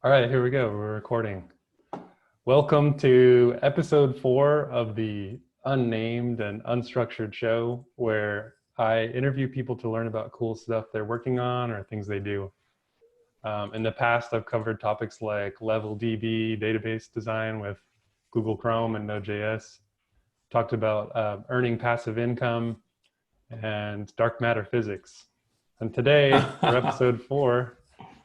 All right, here we go. We're recording. Welcome to episode 4 of the Unnamed and Unstructured show, where I interview people to learn about cool stuff they're working on or things they do. In the past, I've covered topics like level DB database design with Google Chrome and Node.js, talked about earning passive income and dark matter physics. And today, for episode 4,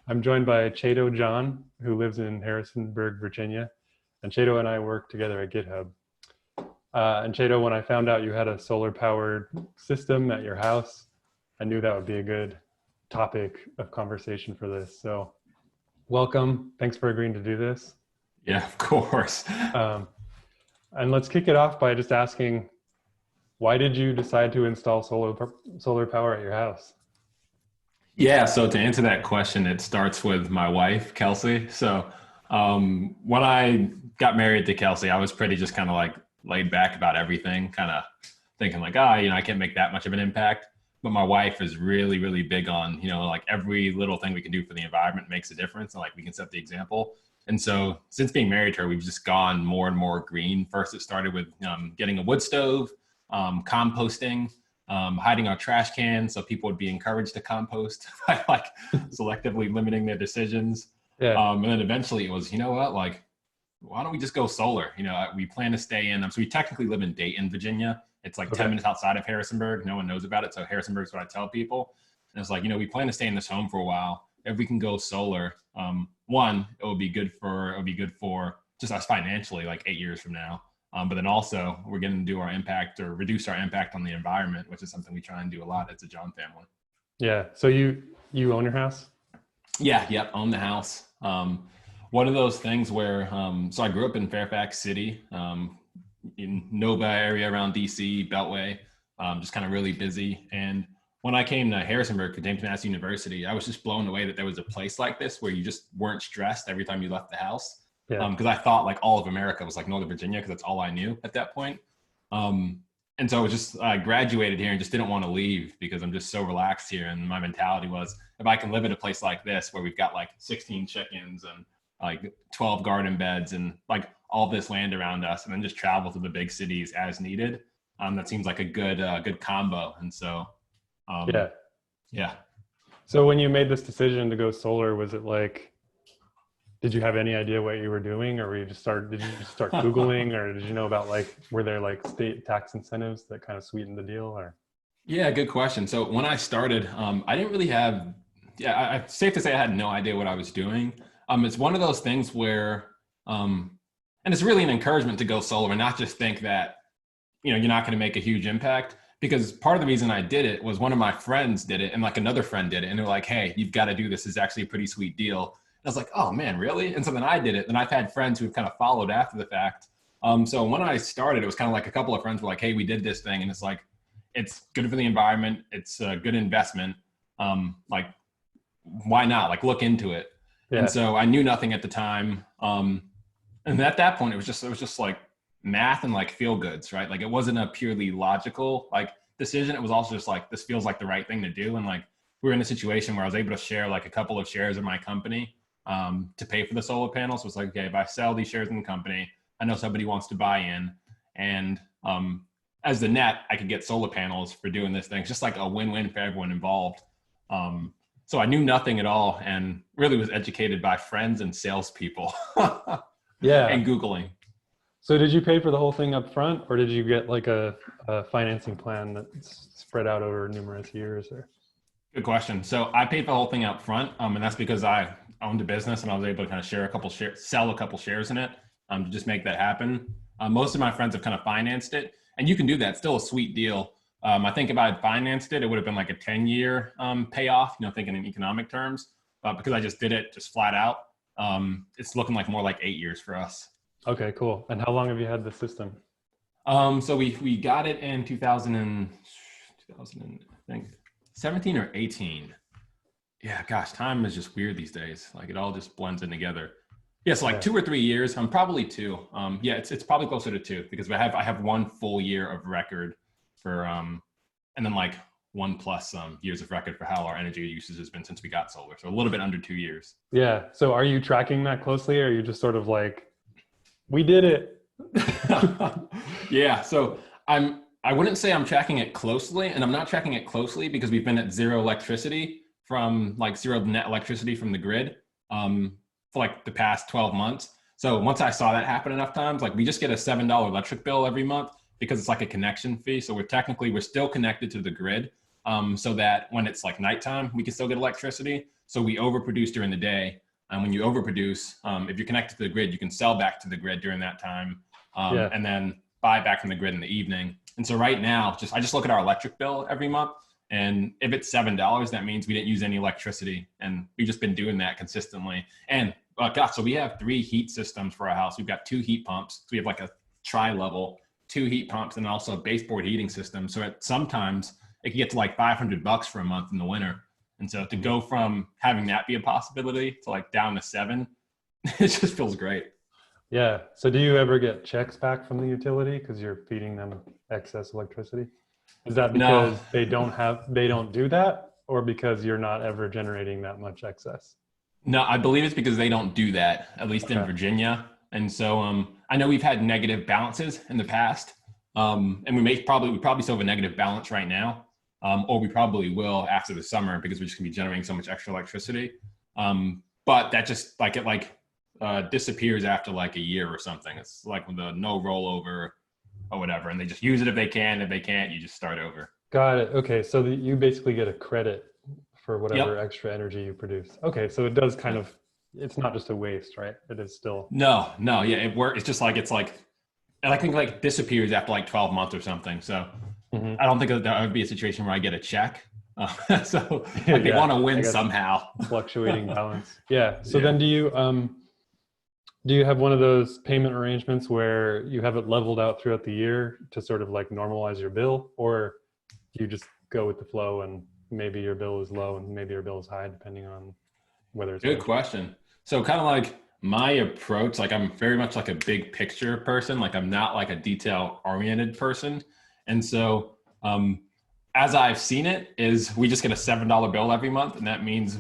I'm joined by Chiedo John, who lives in Harrisonburg, Virginia. And Chiedo and I work together at GitHub. And Chiedo, when I found out you had a solar-powered system at your house, I knew that would be a good topic of conversation for this. So welcome. Thanks for agreeing to do this. Yeah, of course. And let's kick it off by just asking, why did you decide to install solar power at your house? Yeah, so to answer that question, it starts with my wife, Kelsey. So when I got married to Kelsey, I was pretty just kind of like laid back about everything, kind of thinking like, I can't make that much of an impact. But my wife is really, really big on, like every little thing we can do for the environment makes a difference. And like we can set the example. And so since being married to her, we've just gone more and more green. First, it started with getting a wood stove, composting, hiding our trash cans so people would be encouraged to compost by like selectively limiting their decisions. Yeah. And then eventually it was, like, why don't we just go solar? We plan to stay in, so we technically live in Dayton, Virginia. It's like 10 minutes outside of Harrisonburg. No one knows about it. So Harrisonburg is what I tell people. And it's like, we plan to stay in this home for a while. If we can go solar, one, it would be good for just us financially, like 8 years from now. But then also we're going to do our impact or reduce our impact on the environment, which is something we try and do a lot as a John family. Yeah. So you own your house? Yeah. Yep. Own the house. One of those things where, so I grew up in Fairfax City, in Nova area around DC, Beltway, just kind of really busy. And when I came to Harrisonburg for James Madison University, I was just blown away that there was a place like this where you just weren't stressed every time you left the house. Yeah. Because I thought like all of America was like Northern Virginia because that's all I knew at that point. And so I was just, I graduated here and just didn't want to leave because I'm just so relaxed here. And my mentality was, if I can live at a place like this where we've got like 16 chickens and like 12 garden beds and like all this land around us, and then just travel to the big cities as needed, that seems like a good combo. And so, yeah. So when you made this decision to go solar, was it like, did you have any idea what you were doing, or did you just start Googling, or did you know about like, were there like state tax incentives that kind of sweetened the deal, or? Yeah, good question. So when I started, I didn't really have, it's safe to say I had no idea what I was doing. It's one of those things where, and it's really an encouragement to go solar and not just think that, you're not going to make a huge impact, because part of the reason I did it was one of my friends did it and like another friend did it. And they're like, hey, you've got to do this. It's actually a pretty sweet deal. I was like, oh man, really? And so then I did it. And I've had friends who've kind of followed after the fact. So when I started, it was kind of like a couple of friends were like, hey, we did this thing. And it's like, it's good for the environment. It's a good investment. Like, why not? Like, look into it. Yeah. And so I knew nothing at the time. And at that point, it was just like math and like feel goods, right? Like it wasn't a purely logical like decision. It was also just like, this feels like the right thing to do. And like, we were in a situation where I was able to share like a couple of shares of my company to pay for the solar panels. So it's like, okay, if I sell these shares in the company, I know somebody wants to buy in. And as the net, I could get solar panels for doing this thing. It's just like a win-win for everyone involved. So I knew nothing at all and really was educated by friends and salespeople. Yeah. And Googling. So did you pay for the whole thing up front, or did you get like a financing plan that's spread out over numerous years? Or? Good question. So I paid for the whole thing up front, and that's because I owned a business and I was able to kind of sell a couple shares in it to just make that happen. Most of my friends have kind of financed it, and you can do that. It's still a sweet deal. I think if I had financed it, it would have been like a 10-year payoff, thinking in economic terms. But because I just did it just flat out, it's looking like more like 8 years for us. Okay, cool. And how long have you had the system? So we got it in 2000 I think 17 or 18. Yeah, gosh, time is just weird these days. Like it all just blends in together. Yeah, so like 2 or 3 years. I'm probably 2. Yeah, it's probably closer to 2 because I have 1 full year of record for and then like 1+ years of record for how our energy usage has been since we got solar. So a little bit under 2 years. Yeah. So are you tracking that closely, or are you just sort of like, we did it? Yeah. So I wouldn't say I'm tracking it closely, and I'm not tracking it closely because we've been at zero electricity from like zero net electricity from the grid for like the past 12 months. So once I saw that happen enough times, like we just get a $7 electric bill every month because it's like a connection fee. So we're still connected to the grid, so that when it's like nighttime, we can still get electricity. So we overproduce during the day. And when you overproduce, if you're connected to the grid, you can sell back to the grid during that time, and then buy back from the grid in the evening. And so right now, I just look at our electric bill every month. And if it's $7, that means we didn't use any electricity. And we've just been doing that consistently. And so we have 3 heat systems for our house. We've got 2 heat pumps. So we have like a tri-level, 2 heat pumps, and also a baseboard heating system. So sometimes it can get to like $500 for a month in the winter. And so to go from having that be a possibility to like down to 7, it just feels great. Yeah. So do you ever get checks back from the utility because you're feeding them excess electricity? Is that because they don't do that, or because you're not ever generating that much excess? No, I believe it's because they don't do that, at least in Virginia. And so I know we've had negative balances in the past, and we probably still have a negative balance right now, or we probably will after the summer because we're just gonna be generating so much extra electricity. But that just disappears after like a year or something. It's like with the no rollover or whatever, and they just use it if they can. If they can't, you just start over. Got it. Okay, so you basically get a credit for whatever extra energy you produce. Okay, so it does kind of, it's not just a waste, right? It is still. No, yeah, it works. It's just like I think like disappears after like 12 months or something. So I don't think that would be a situation where I get a check. So like they want to win somehow. Fluctuating balance. Yeah. So then do you have one of those payment arrangements where you have it leveled out throughout the year to sort of like normalize your bill, or do you just go with the flow and maybe your bill is low and maybe your bill is high depending on whether it's good question. So kind of like my approach, like I'm very much like a big picture person. Like I'm not like a detail oriented person. And so as I've seen it is we just get a $7 bill every month. And that means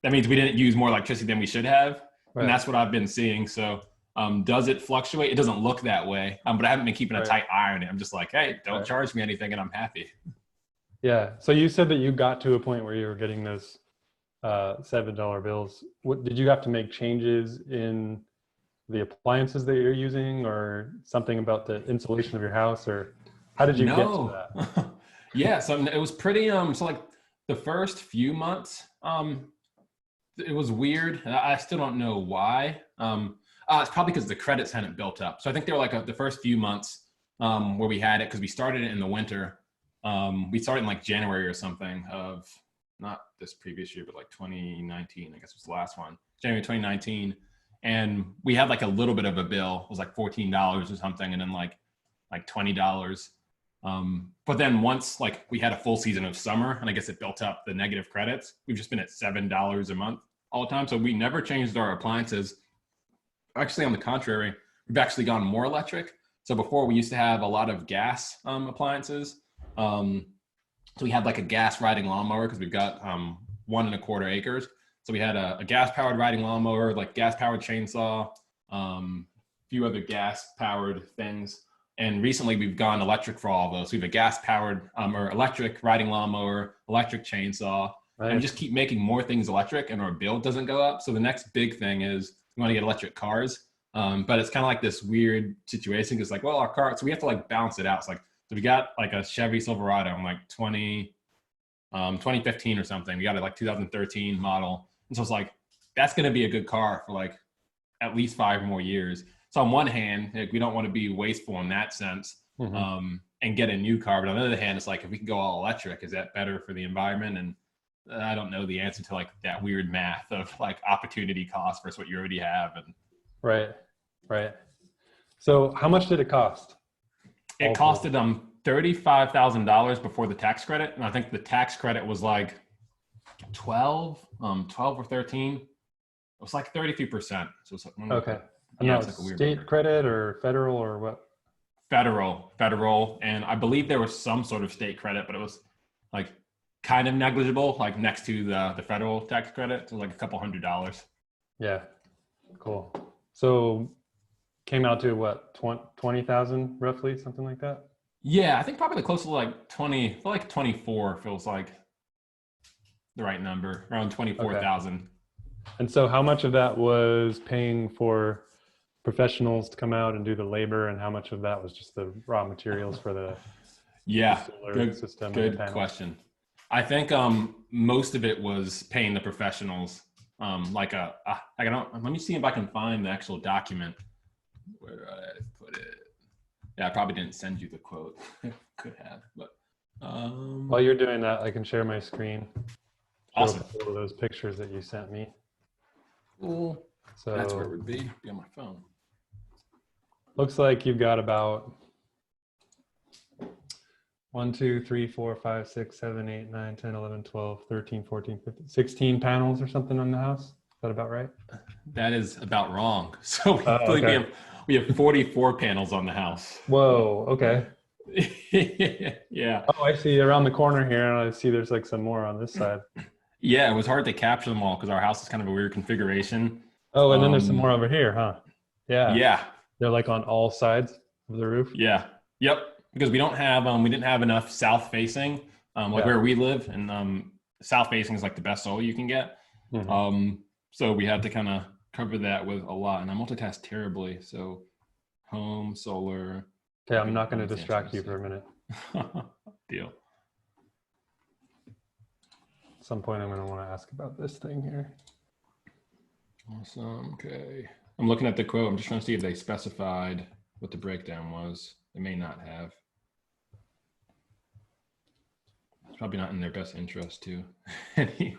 that means we didn't use more electricity than we should have. Right. And that's what I've been seeing. So does it fluctuate? It doesn't look that way, but I haven't been keeping a tight eye on it. I'm just like, hey, don't charge me anything and I'm happy. Yeah. So you said that you got to a point where you were getting those $7 bills. Did you have to make changes in the appliances that you're using, or something about the insulation of your house, or how did you get to that? Yeah. So it was pretty, so like the first few months, it was weird. I still don't know why. It's probably because the credits hadn't built up. So I think they were like the first few months where we had it, because we started it in the winter. We started in like January or something of not this previous year, but like 2019, I guess was the last one, January 2019. And we had like a little bit of a bill. It was like $14 or something, and then like $20. But then once like we had a full season of summer, and I guess it built up the negative credits, we've just been at $7 a month all the time. So we never changed our appliances. Actually, on the contrary, we've actually gone more electric. So before we used to have a lot of gas appliances. So we had like a gas riding lawnmower because we've got 1.25 acres. So we had a gas powered riding lawnmower, like gas powered chainsaw, a few other gas powered things. And recently we've gone electric for all of those. So we have a gas powered or electric riding lawnmower, electric chainsaw, and we just keep making more things electric and our bill doesn't go up. So the next big thing is we want to get electric cars. But it's kind of like this weird situation because like, well, our car, so we have to like balance it out. It's like, so we got like a Chevy Silverado in like 2015 or something. We got it like 2013 model. And so it's like, that's going to be a good car for like at least 5 more years. So on one hand, like, we don't want to be wasteful in that sense and get a new car. But on the other hand, it's like, if we can go all electric, is that better for the environment? And I don't know the answer to like that weird math of like opportunity cost versus what you already have. And Right. So how much did it cost? It costed them $35,000 before the tax credit. And I think the tax credit was like 12 or 13. It was like 33%. So it's like, okay. And that was like state credit or federal or what? federal, and I believe there was some sort of state credit, but it was like kind of negligible, like next to the federal tax credit, so like a couple $100. Yeah, cool. So came out to what, 20,000 roughly, something like that? Yeah, I think probably close to like 20, I feel like 24 feels like the right number, around 24,000. And so how much of that was paying for professionals to come out and do the labor, and how much of that was just the raw materials for the solar system? Good question. I think most of it was paying the professionals. Let me see if I can find the actual document where I put it. Yeah, I probably didn't send you the quote. Could have, but while you're doing that, I can share my screen. Awesome. Show a couple of those pictures that you sent me. Cool. So that's where it would be on my phone. Looks like you've got about 1, 2, 3, 4, 5, 6, 7, 8, 9, 10, 11, 12, 13, 14, 15, 16 panels or something on the house. Is that about right? That is about wrong. So we have 44 panels on the house. Whoa, okay. Yeah. Oh, I see around the corner here, and I see there's like some more on this side. Yeah, it was hard to capture them all because our house is kind of a weird configuration. Oh, and then there's some more over here, huh? Yeah. Yeah. They're like on all sides of the roof? Yeah. Yep. Because we didn't have enough south facing, where we live, and south facing is like the best solar you can get. Mm-hmm. So we had to kind of cover that with a lot, and I multitask terribly. So home, solar. Okay, I'm not going to distract you for a minute. Deal. At some point, I'm going to want to ask about this thing here. Awesome. Okay. I'm looking at the quote. I'm just trying to see if they specified what the breakdown was. They may not have. It's probably not in their best interest too. Anyways.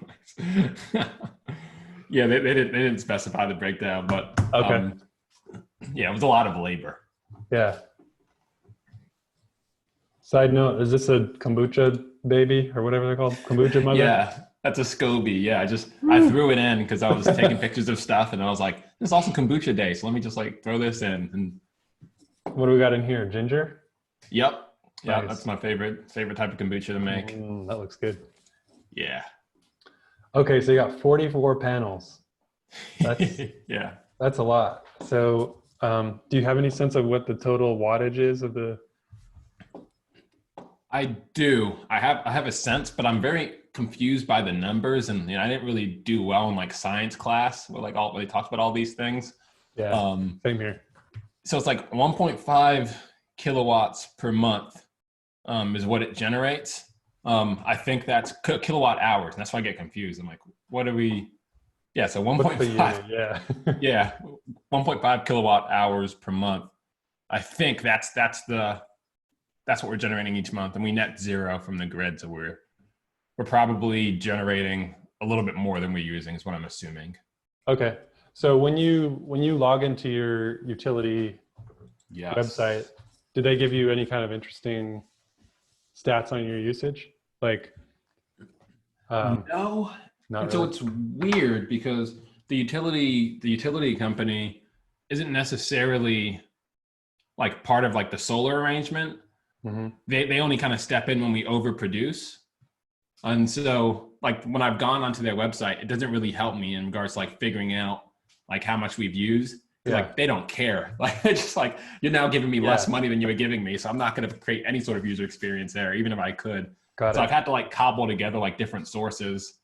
Yeah, they didn't specify the breakdown, but okay. Yeah, it was a lot of labor. Yeah. Side note, is this a kombucha baby or whatever they're called? Kombucha mother? Yeah, that's a SCOBY. Yeah, I threw it in because I was taking pictures of stuff, and I was like, it's also kombucha day, so let me just like throw this in. And what do we got in here? Ginger? Yep. Yeah, Nice. That's my favorite type of kombucha to make. That looks good. Yeah. Okay, so you got 44 panels. That's yeah. That's a lot. So do you have any sense of what the total wattage is of the? I do. I have a sense, but I'm very confused by the numbers, and I didn't really do well in like science class where where they talked about all these things. Yeah. Same here. So it's like 1.5 kilowatts per month is what it generates. I think that's kilowatt hours, and that's why I get confused. I'm like, what are we? Yeah, so 1.5. Yeah. Yeah, 1.5 kilowatt hours per month. I think that's what we're generating each month, and we net zero from the grid, so we're probably generating a little bit more than we're using, is what I'm assuming. Okay, so when you log into your utility website, do they give you any kind of interesting stats on your usage? Like, no. And so it's weird because the utility company isn't necessarily like part of like the solar arrangement. Mm-hmm. They only kind of step in when we overproduce. And so like when I've gone onto their website, it doesn't really help me in regards to like figuring out like how much we've used. Yeah. Like they don't care. Like it's just like, you're now giving me less money than you were giving me. So I'm not going to create any sort of user experience there, even if I could. I've had to like cobble together like different sources.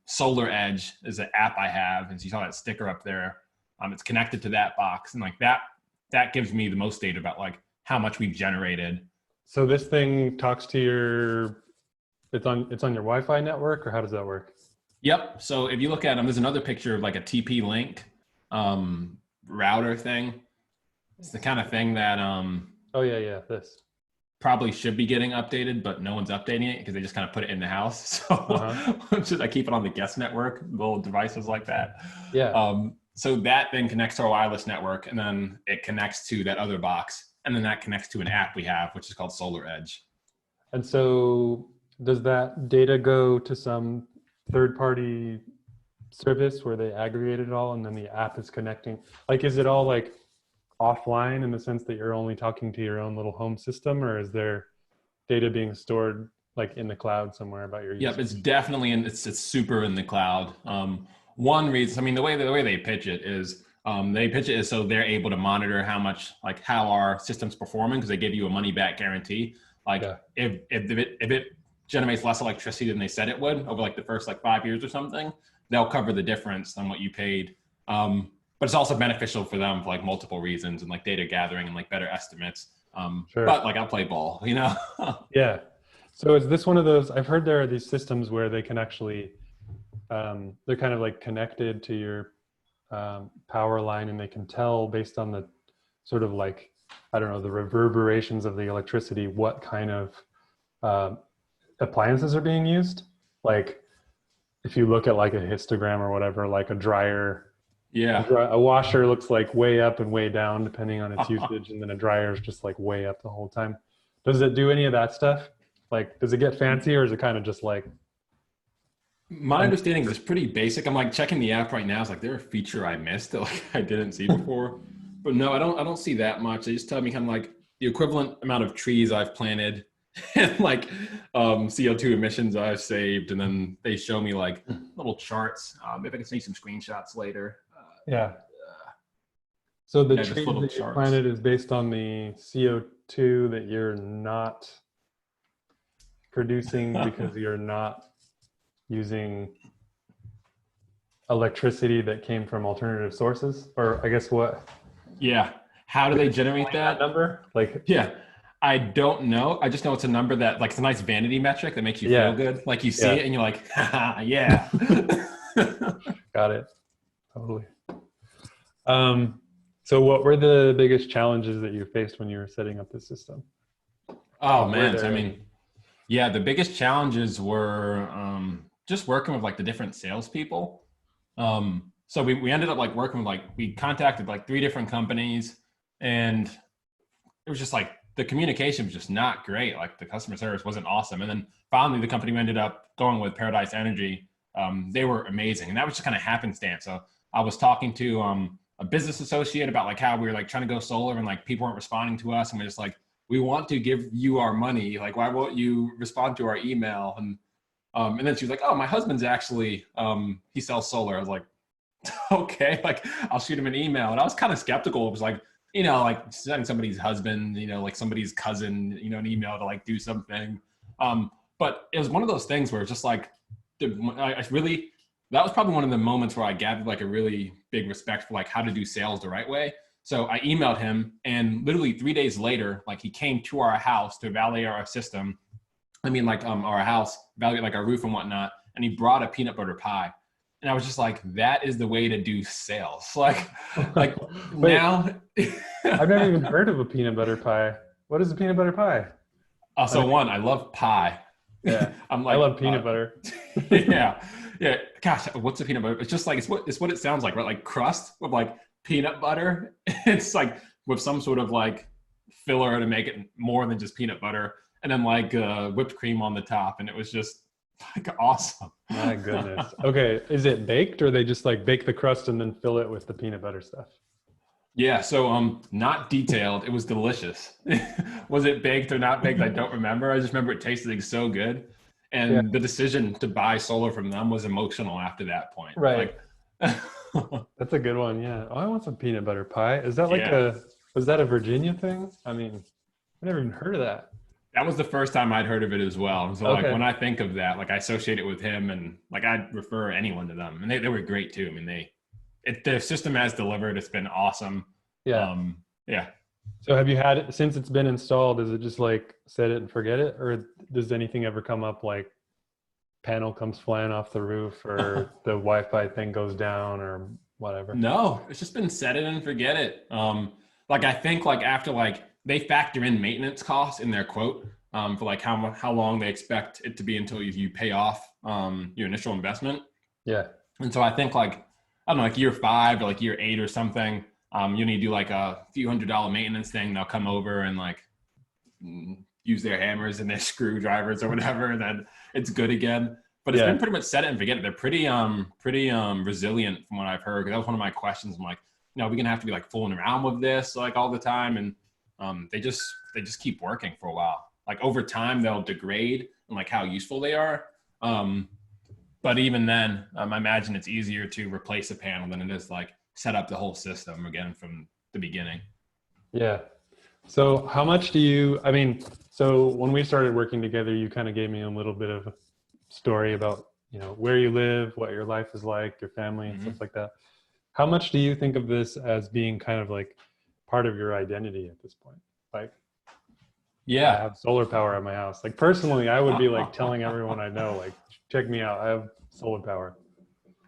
Solar Edge is an app I have, and so you saw that sticker up there. It's connected to that box, and like that gives me the most data about like how much we've generated. So this thing talks to it's on your Wi-Fi network, or how does that work? Yep. So if you look at them, there's another picture of like a TP-Link router thing. It's the kind of thing that oh yeah, this probably should be getting updated, but no one's updating it because they just kind of put it in the house. So should I keep it on the guest network, little devices like that? Yeah. So that then connects to our wireless network, and then it connects to that other box, and then that connects to an app we have, which is called Solar Edge. And so does that data go to some third-party service where they aggregate it all, and then the app is connecting? Like, is it all like offline in the sense that you're only talking to your own little home system, or is there data being stored like in the cloud somewhere about your Yep, users? it's definitely it's super in the cloud. One reason, I mean, the way they pitch it is so they're able to monitor how our system's performing because they give you a money back guarantee. Like Yeah. if it generates less electricity than they said it would over like the first like 5 years or something, they'll cover the difference on what you paid. But it's also beneficial for them for like multiple reasons and like data gathering and like better estimates. Sure. But like I'll play ball, you know? Yeah. So is this one of those, I've heard there are these systems where they can actually, they're kind of like connected to your power line, and they can tell based on the sort of like, I don't know, the reverberations of the electricity, what kind of appliances are being used. Like if you look at like a histogram or whatever, like a dryer, Yeah. a washer looks like way up and way down depending on its usage, and then a dryer is just like way up the whole time. Does it do any of that stuff? Like, does it get fancy, or is it kind of just like? My understanding is it's pretty basic. I'm like checking the app right now. It's like there a feature I missed that like I didn't see before. But no, I don't see that much. They just tell me kind of like the equivalent amount of trees I've planted and like CO2 emissions I've saved. And then they show me like little charts. Maybe I can send you some screenshots later. Yeah. So the Yeah, just trees little that you charts. planted is based on the CO2 that you're not producing because you're not using electricity that came from alternative sources, or I guess what? Yeah. How do they generate That that? number? Like, Yeah. I don't know. I just know it's a number that like it's a nice vanity metric that makes you feel yeah, good. Like you see yeah, it and you're like, haha, yeah. got it. Totally. So what were the biggest challenges that you faced when you were setting up the system? Oh Or were man. So, I there mean, any? yeah, the biggest challenges were just working with like the different salespeople. So we ended up like working with like we contacted like 3 different companies, and it was just like the communication was just not great. Like the customer service wasn't awesome. And then finally, the company we ended up going with, Paradise Energy, they were amazing, and that was just kind of happenstance. So I was talking to a business associate about like how we were like trying to go solar, and like people weren't responding to us, and we're just like, we want to give you our money. Like, why won't you respond to our email? And then she was like, oh, my husband's actually, he sells solar. I was like, okay, like I'll shoot him an email. And I was kind of skeptical. It was like, like sending somebody's husband, like somebody's cousin, an email to like do something. But it was one of those things where it's just like, I really, that was probably one of the moments where I gathered like a really big respect for like how to do sales the right way. So I emailed him, and literally 3 days later, like he came to our house to evaluate our system. I mean, like our house, evaluate like our roof and whatnot. And he brought a peanut butter pie. And I was just like, that is the way to do sales. Like Wait, now. I've never even heard of a peanut butter pie. What is a peanut butter pie? So one, I love pie. Yeah, I'm I like, love peanut butter. yeah, yeah. Gosh, what's a peanut butter? It's just like it's what it sounds like, right? Like crust with like peanut butter. It's like with some sort of like filler to make it more than just peanut butter, and then like whipped cream on the top, and it was just like awesome. My goodness. Okay, is it baked, or they just like bake the crust and then fill it with the peanut butter stuff? Yeah, so not detailed. It was delicious. Was it baked or not baked? I don't remember. I just remember it tasted so good. Yeah, And the decision to buy solar from them was emotional after that point. right. Like That's a good one. Yeah. Oh, I want some peanut butter pie. Is that like yeah. was that a Virginia thing? I mean, I never even heard of that. That was the first time I'd heard of it as well. So like Okay. when I think of that, like I associate it with him, and like I'd refer anyone to them. And they were great too. I mean, the system has delivered. It's been awesome. Yeah. Yeah. So have you had it since it's been installed? Is it just like set it and forget it? Or does anything ever come up like panel comes flying off the roof, or the Wi-Fi thing goes down, or whatever? No, it's just been set it and forget it. Like I think like after like they factor in maintenance costs in their quote for like how long they expect it to be until you pay off your initial investment. Yeah. And so I think like I don't know, like year 5 or like year 8 or something, you need to do like a few $100 maintenance thing. They'll come over and like use their hammers and their screwdrivers or whatever, and then it's good again. But it's been pretty much set it and forget it. They're pretty resilient from what I've heard. Because that was one of my questions. I'm like, we're going to have to be like fooling around with this like all the time. And they just keep working for a while. Like over time, they'll degrade and like how useful they are. But even then, I imagine it's easier to replace a panel than it is like set up the whole system again from the beginning. Yeah. So how much do you, I mean, so when we started working together, you kind of gave me a little bit of a story about, where you live, what your life is like, your family and stuff like that. How much do you think of this as being kind of like part of your identity at this point? Like, I have solar power at my house. Like personally, I would be like telling everyone I know, like, check me out, I have solar power.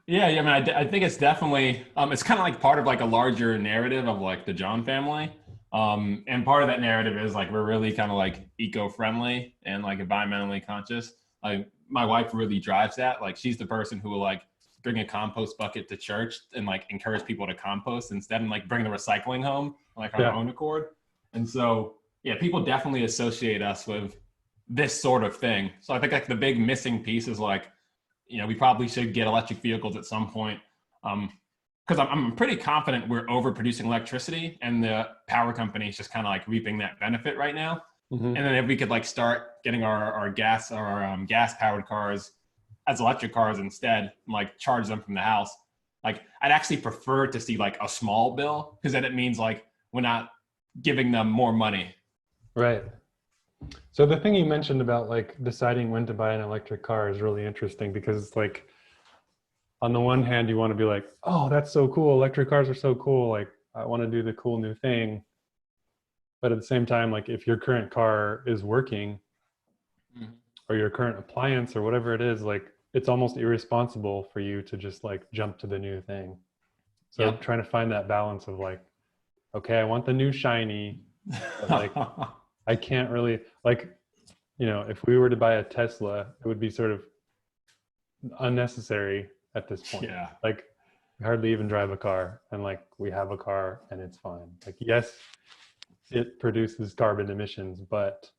Yeah, I mean, I think it's definitely, it's kind of like part of like a larger narrative of like the John family. And part of that narrative is like, we're really kind of like eco-friendly and like environmentally conscious. Like my wife really drives that. Like she's the person who will like bring a compost bucket to church and like encourage people to compost instead of like bring the recycling home like on our own accord. And so, yeah, people definitely associate us with this sort of thing. So I think like the big missing piece is like, we probably should get electric vehicles at some point. Because I'm pretty confident we're overproducing electricity and the power company is just kind of like reaping that benefit right now. And then if we could like start getting our gas powered cars as electric cars instead, and, like charge them from the house, like I'd actually prefer to see like a small bill because then it means like we're not giving them more money. Right. So the thing you mentioned about like deciding when to buy an electric car is really interesting because it's like, on the one hand, you want to be like, oh, that's so cool. Electric cars are so cool. Like I want to do the cool new thing. But at the same time, like if your current car is working or your current appliance or whatever it is, like it's almost irresponsible for you to just like jump to the new thing. So trying to find that balance of like, okay, I want the new shiny, but like I can't really like, if we were to buy a Tesla, it would be sort of unnecessary at this point. Yeah. Like we hardly even drive a car and like we have a car and it's fine. Like, yes, it produces carbon emissions, but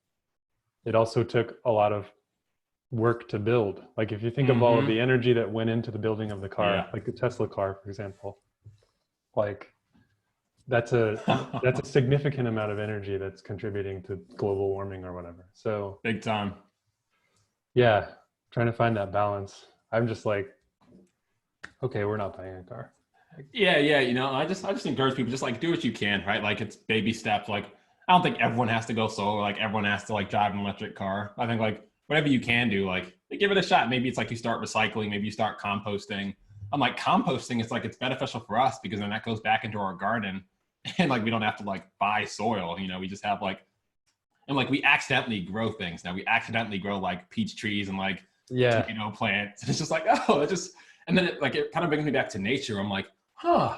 it also took a lot of work to build. Like if you think of all of the energy that went into the building of the car, like the Tesla car, for example, like that's a significant amount of energy that's contributing to global warming or whatever. So big time. Yeah. Trying to find that balance. I'm just like, okay, we're not buying a car. Yeah. I just encourage people just like do what you can, right? Like it's baby steps. Like I don't think everyone has to go solar. Like everyone has to like drive an electric car. I think like whatever you can do, like give it a shot. Maybe it's like you start recycling, maybe you start composting. I'm like composting. It's like it's beneficial for us because then that goes back into our garden, and like we don't have to like buy soil. We just have like, and like we accidentally grow things now. We accidentally grow like peach trees and like tomato plants. It's just like and then it kind of brings me back to nature. I'm like,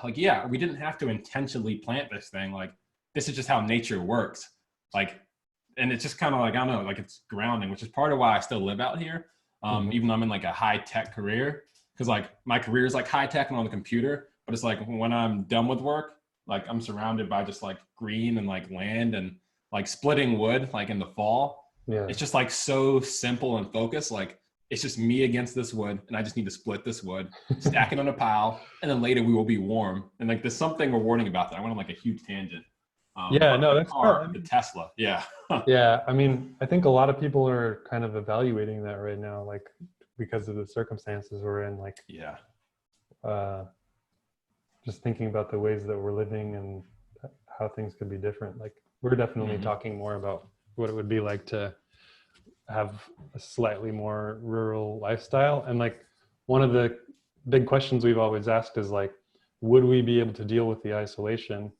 we didn't have to intentionally plant this thing. Like this is just how nature works. Like, and it's just kind of like, I don't know, like it's grounding, which is part of why I still live out here. Even though I'm in like a high tech career, because like my career is like high tech and on the computer, but it's like when I'm done with work, like I'm surrounded by just like green and like land and like splitting wood, like in the fall. It's just like so simple and focused. Like it's just me against this wood and I just need to split this wood, stack it on a pile, and then later we will be warm. And like there's something rewarding about that. I went on like a huge tangent. That's the Tesla. Yeah. Yeah. I mean, I think a lot of people are kind of evaluating that right now, like because of the circumstances we're in, like, just thinking about the ways that we're living and how things could be different. Like we're definitely talking more about what it would be like to have a slightly more rural lifestyle. And like one of the big questions we've always asked is like, would we be able to deal with the isolation?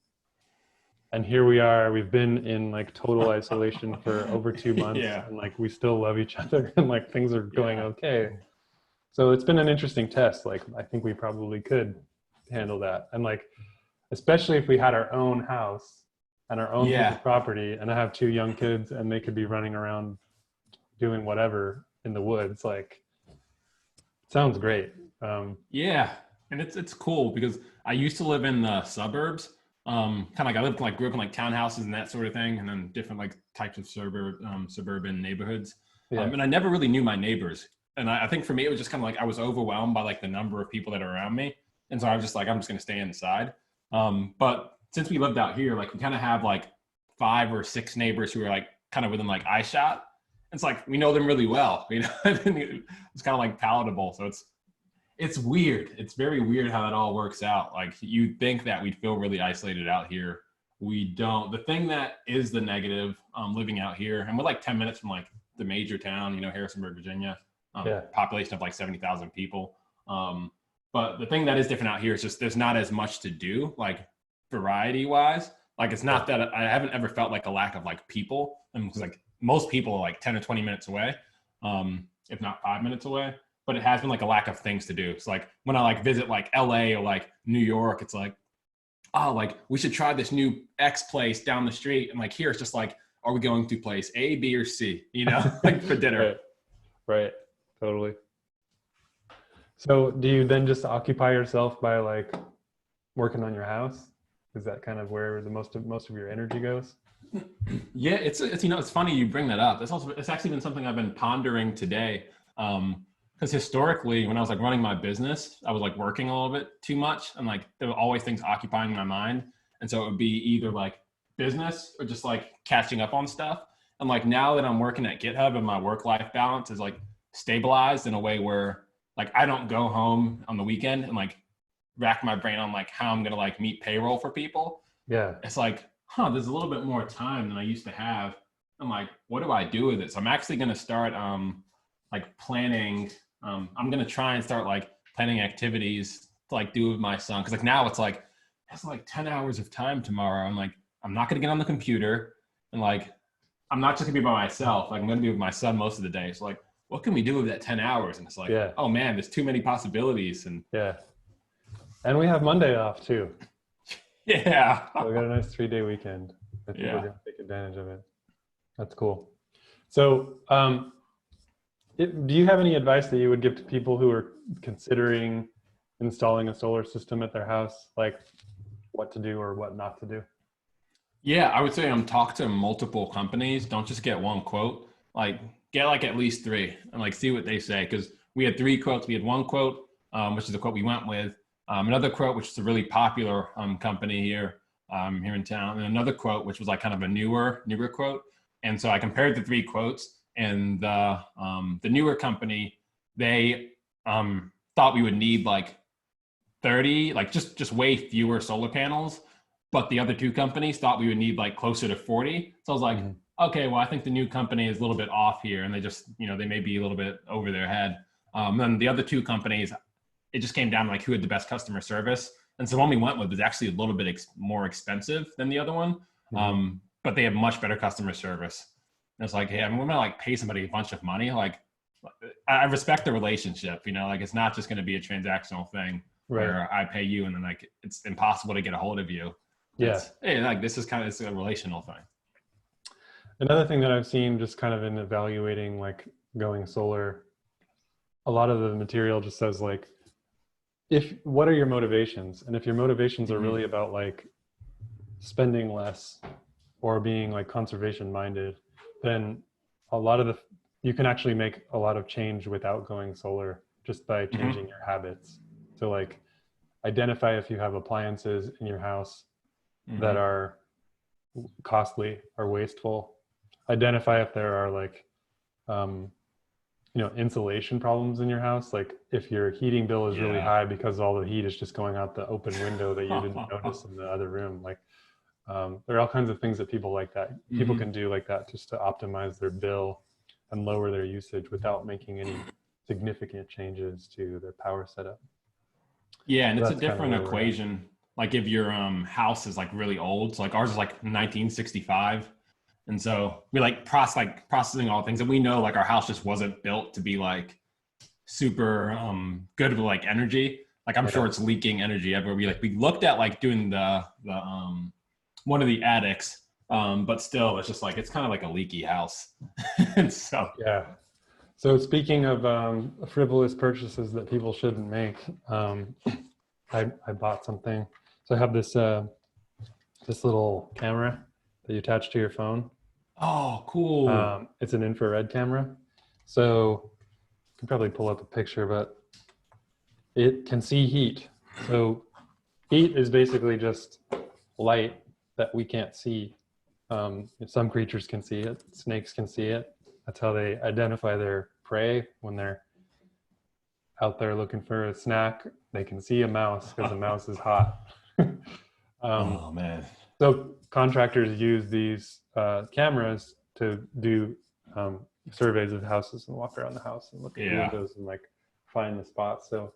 And here we are, we've been in like total isolation for over 2 months and like we still love each other and like things are going okay. So it's been an interesting test. Like I think we probably could handle that. And like, especially if we had our own house and our own piece of property, and I have 2 young kids and they could be running around doing whatever in the woods, like sounds great. And it's cool because I used to live in the suburbs. Kind of like I grew up in like townhouses and that sort of thing, and then different like types of suburban neighborhoods. And I never really knew my neighbors. And I think for me, it was just kind of like I was overwhelmed by like the number of people that are around me. And so I was just like, I'm just going to stay inside. But since we lived out here, like we kind of have like 5 or 6 neighbors who are like kind of within like eye shot. It's like we know them really well, you know. It's kind of like palatable. So it's weird. It's very weird how that all works out. Like you'd think that we'd feel really isolated out here. We don't. The thing that is the negative, living out here, and we're like 10 minutes from like the major town, you know, Harrisonburg, Virginia, population of like 70,000 people. But the thing that is different out here is just there's not as much to do, like variety wise. Like it's not that I haven't ever felt like a lack of like people. And it's like most people are like 10 or 20 minutes away, if not 5 minutes away. But it has been like a lack of things to do. It's like when I like visit like LA or like New York, it's like, oh, like we should try this new X place down the street. And like here it's just like, are we going to place A, B, or C, you know, like for dinner? Right. Totally. So do you then just occupy yourself by like working on your house? Is that kind of where the most of your energy goes? Yeah, it's you know, it's funny you bring that up. It's actually been something I've been pondering today. Because historically, when I was like running my business, I was like working a little bit too much, and like there were always things occupying my mind, and so it would be either like business or just like catching up on stuff. And like now that I'm working at GitHub and my work-life balance is like stabilized in a way where like I don't go home on the weekend and like rack my brain on like how I'm gonna like meet payroll for people. Yeah. It's like, there's a little bit more time than I used to have. I'm like, what do I do with it? So I'm actually gonna start like planning. I'm gonna try and start like planning activities to like do with my son. Cause like now it's like 10 hours of time tomorrow. I'm like, I'm not gonna get on the computer, and like I'm not just gonna be by myself. Like I'm gonna be with my son most of the day. So like, what can we do with that 10 hours? And it's like, oh man, there's too many possibilities. And and we have Monday off too. Yeah. So we got a nice 3-day weekend. I think we're gonna take advantage of it. That's cool. So do you have any advice that you would give to people who are considering installing a solar system at their house, like what to do or what not to do? Yeah, I would say talk to multiple companies. Don't just get one quote. Like get like at least 3 and like see what they say. Because we had 3 quotes. We had one quote, which is the quote we went with. Another quote, which is a really popular company here in town, and another quote, which was like kind of a newer quote. And so I compared the 3 quotes. And the newer company, they thought we would need like 30, like just way fewer solar panels. But the other 2 companies thought we would need like closer to 40. So I was like, okay, well, I think the new company is a little bit off here, and they just, you know, they may be a little bit over their head. Then the other 2 companies, it just came down to like who had the best customer service. And so the one we went with was actually a little bit more expensive than the other one, but they have much better customer service. And it's like, hey, I mean, we're gonna like pay somebody a bunch of money. Like, I respect the relationship, you know, like it's not just gonna be a transactional thing where I pay you and then like it's impossible to get a hold of you. Hey, like this is kind of, it's a relational thing. Another thing that I've seen just kind of in evaluating like going solar, a lot of the material just says like, what are your motivations? And if your motivations are really about like spending less or being like conservation minded, then you can actually make a lot of change without going solar just by changing your habits. So like identify if you have appliances in your house that are costly or wasteful. Identify if there are like, insulation problems in your house. Like if your heating bill is really high because all the heat is just going out the open window that you didn't notice in the other room. Like there are all kinds of things that people like that. People can do like that just to optimize their bill and lower their usage without making any significant changes to their power setup. Yeah, and it's a different equation. Like if your house is like really old, so like ours is like 1965. And so we like processing all things, and we know like our house just wasn't built to be like super good with like energy. Like I'm sure it's leaking energy everywhere. We looked at like doing the one of the attics, but still it's just like it's kind of like a leaky house. And so so speaking of frivolous purchases that people shouldn't make, I bought something. So I have this little camera that you attach to your phone. Oh, cool. It's an infrared camera. So you can probably pull up a picture, but it can see heat. So heat is basically just light that we can't see. Some creatures can see it. Snakes can see it. That's how they identify their prey when they're out there looking for a snack. They can see a mouse because the mouse is hot. Oh man. So contractors use these cameras to do surveys of houses and walk around the house and look at the windows and like find the spots. So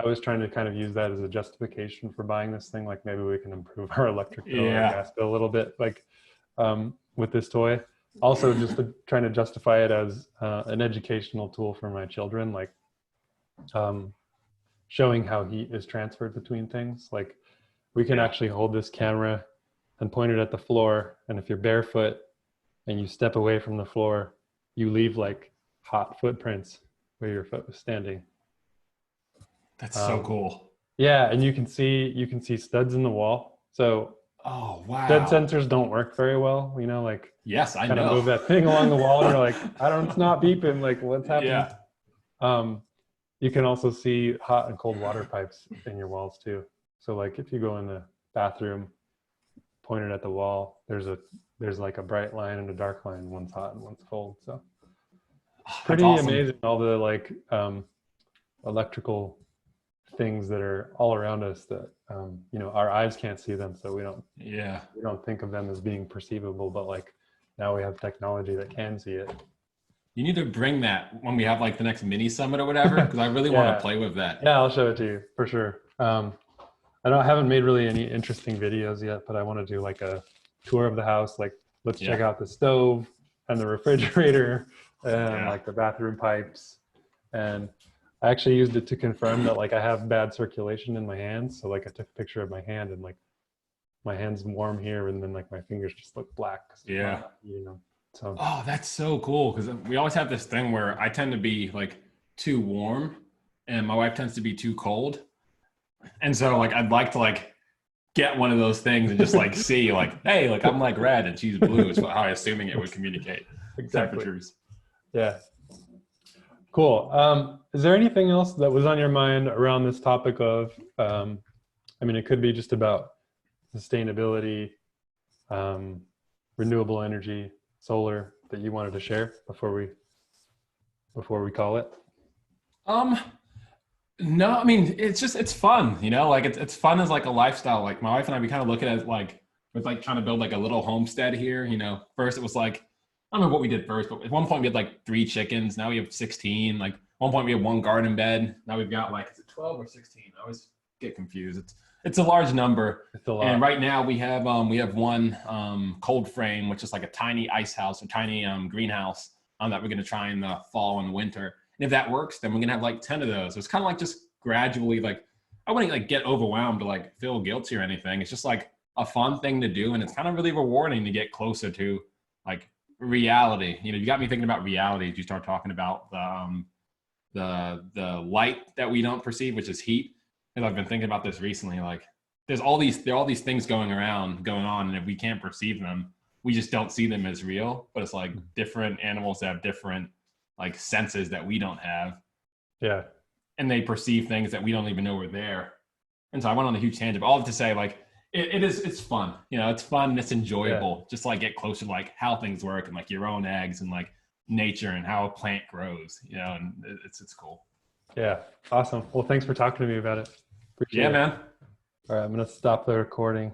I was trying to kind of use that as a justification for buying this thing. Like maybe we can improve our electric bill or gas bill a little bit, like with this toy. Also, just trying to justify it as an educational tool for my children, like showing how heat is transferred between things. Like we can actually hold this camera and point it at the floor, and if you're barefoot and you step away from the floor, you leave like hot footprints where your foot was standing. That's so cool. Yeah, and you can see studs in the wall. So oh wow, stud sensors don't work very well. You know, like yes, I know. Kind of move that thing along the wall, and you're like, it's not beeping. Like, what's happening? Yeah. You can also see hot and cold water pipes in your walls too. So like if you go in the bathroom, point it at the wall, there's like a bright line and a dark line. One's hot and one's cold. So pretty awesome. Amazing. All the like electrical things that are all around us that our eyes can't see them, so we don't think of them as being perceivable, but like now we have technology that can see it. You need to bring that when we have like the next mini summit or whatever, because I really want to play with that. Yeah, I'll show it to you for sure. I haven't made really any interesting videos yet, but I want to do like a tour of the house. Like let's check out the stove and the refrigerator and like the bathroom pipes. And I actually used it to confirm that like I have bad circulation in my hands. So like I took a picture of my hand and like my hand's warm here, and then like my fingers just look black. Yeah. So. Oh, that's so cool, because we always have this thing where I tend to be like too warm and my wife tends to be too cold. And so like I'd like to like get one of those things and just like see like, hey, like I'm like red and she's blue is how I'm assuming it would communicate temperatures. Yeah. Cool. Is there anything else that was on your mind around this topic of, it could be just about sustainability, renewable energy, solar, that you wanted to share before we call it? No, it's fun, like it's fun as like a lifestyle. Like my wife and I, we kind of look at it like with like trying to build like a little homestead here. First it was like, I don't know what we did first, but at one point we had like 3 chickens. Now we have 16. Like at one point we had 1 garden bed. Now we've got like, is it 12 or 16? I always get confused. It's a large number. It's a lot. And right now we have one cold frame, which is like a tiny ice house, a tiny greenhouse that we're going to try in the fall and winter. And if that works, then we're going to have like 10 of those. So it's kind of like just gradually, like, I wouldn't like get overwhelmed or like feel guilty or anything. It's just like a fun thing to do. And it's kind of really rewarding to get closer to like reality. You got me thinking about reality as you start talking about the light that we don't perceive, which is heat. And I've been thinking about this recently. Like there are all these things going on, and if we can't perceive them, we just don't see them as real. But it's like different animals have different like senses that we don't have. Yeah. And they perceive things that we don't even know are there. And so I went on a huge tangent, but all to say like, it's fun. It's fun and it's enjoyable. Just to, like get closer to like how things work and like your own eggs and like nature and how a plant grows, and it's cool. Yeah. Awesome. Well, thanks for talking to me about it. Appreciate it. Man. All right. I'm going to stop the recording.